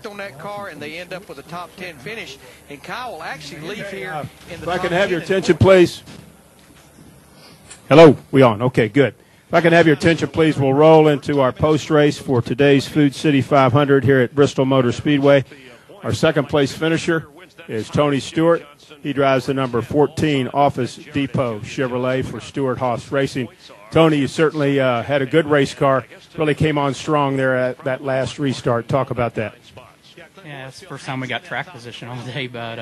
on that car, and they end up with a top 10 finish. And Kyle will actually leave here in the top 10. If I can have your 10 attention, please. Hello, we on? Okay, good. If I can have your attention, please, we'll roll into our post-race for today's Food City 500 here at Bristol Motor Speedway. Our second-place finisher is Tony Stewart. He drives the number 14 Office Depot Chevrolet for Stewart Haas Racing. Tony, you certainly had a good race car. Really came on strong there at that last restart. Talk about that. Yeah, it's the first time we got track position all day, but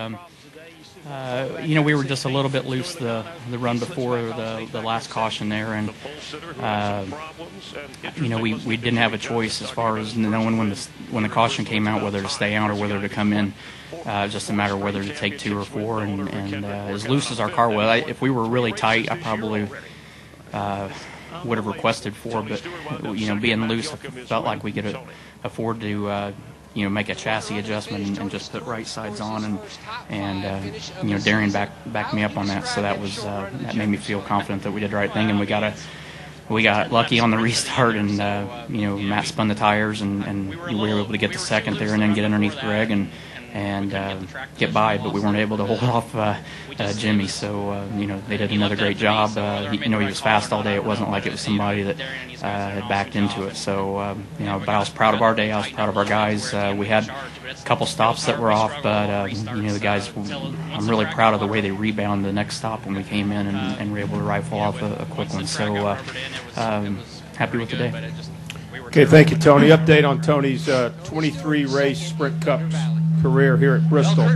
we were just a little bit loose the run before the last caution there, and we didn't have a choice as far as knowing when the caution came out whether to stay out or whether to come in. Just a matter of whether to take 2 or 4, and as loose as our car was, if we were really tight, I probably would have requested 4, but being loose, I felt like we could afford to make a chassis adjustment and just put right sides on, and Darian backed me up on that, so that made me feel confident that we did the right thing, and we got lucky on the restart, and Matt spun the tires, and we were able to get to second there and then get underneath Greg and get by, but we weren't able to hold off Jimmy. So they did another great job. He was fast all day. It wasn't like it was somebody that had backed into it. So but I was proud of our day. I was proud of our guys. We had a couple stops that were off, but the guys, I'm really proud of the way they rebounded the next stop when we came in and were able to rifle off a quick one. So happy with the day. Okay, thank you, Tony. Update on Tony's 23 race Sprint Cups career here at Bristol.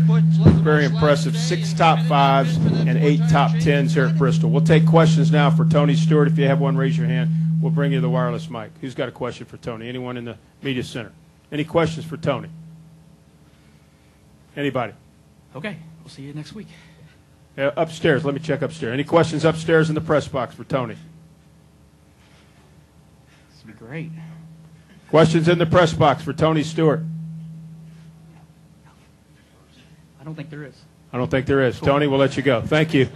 Very impressive. 6 top 5s and 8 top 10s here at Bristol. We'll take questions now for Tony Stewart. If you have one, raise your hand. We'll bring you the wireless mic. Who's got a question for Tony? Anyone in the media center? Any questions for Tony? Anybody? Okay, we'll see you next week. Upstairs. Let me check upstairs. Any questions upstairs in the press box for Tony? This would be great. Questions in the press box for Tony Stewart? I don't think there is. I don't think there is. Cool. Tony, we'll let you go. Thank you.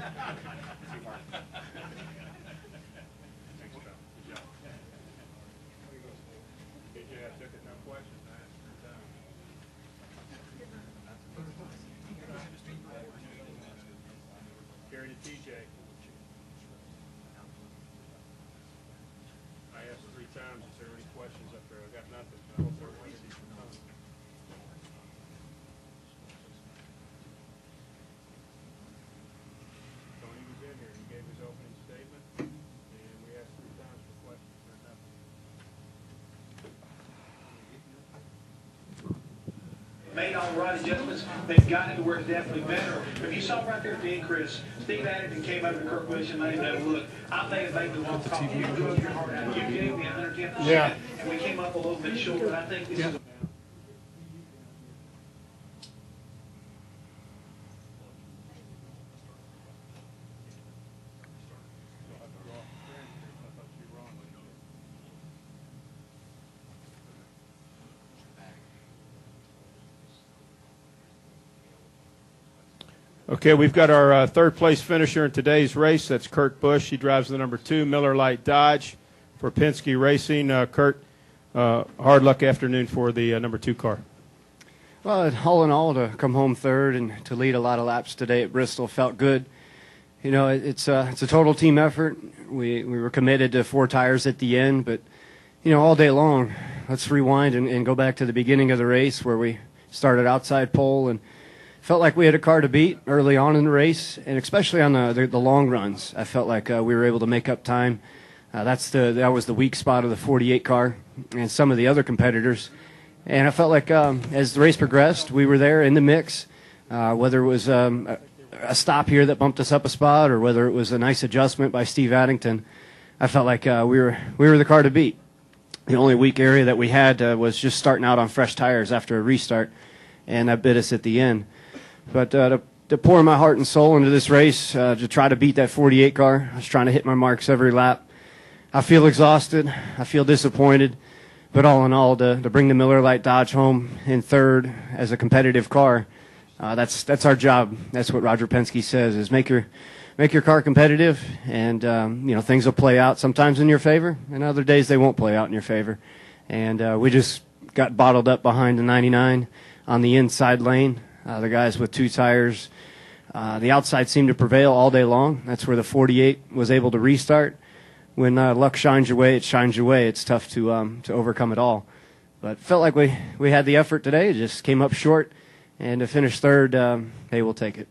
Made all the right adjustments. They've got it to where it's definitely better. If you saw right there at the end, Chris, Steve Addington came over to Kirk Busch and made that look. I think it made the one call. You drove your heart out. You gave me 110%. Yeah. And we came up a little bit short, but I think this is. Okay, we've got our third-place finisher in today's race. That's Kurt Busch. He drives the number 2 Miller Lite Dodge for Penske Racing. Kurt, hard luck afternoon for the number 2 car. Well, all in all, to come home third and to lead a lot of laps today at Bristol felt good. It's a total team effort. We were committed to 4 tires at the end, but all day long, let's rewind and go back to the beginning of the race where we started outside pole and felt like we had a car to beat early on in the race, and especially on the long runs. I felt like we were able to make up time. That was the weak spot of the 48 car and some of the other competitors. And I felt like as the race progressed, we were there in the mix, whether it was a stop here that bumped us up a spot or whether it was a nice adjustment by Steve Addington. I felt like we were the car to beat. The only weak area that we had was just starting out on fresh tires after a restart, and that bit us at the end. But to pour my heart and soul into this race, to try to beat that 48 car, I was trying to hit my marks every lap. I feel exhausted. I feel disappointed. But all in all, to bring the Miller Lite Dodge home in third as a competitive car, that's our job. That's what Roger Penske says, is make your car competitive, and things will play out sometimes in your favor, and other days they won't play out in your favor. And we just got bottled up behind the 99 on the inside lane. The guys with 2 tires, the outside seemed to prevail all day long. That's where the 48 was able to restart. When luck shines your way, it shines your way. It's tough to overcome it all. But felt like we had the effort today. It just came up short. And to finish third, hey, we'll take it.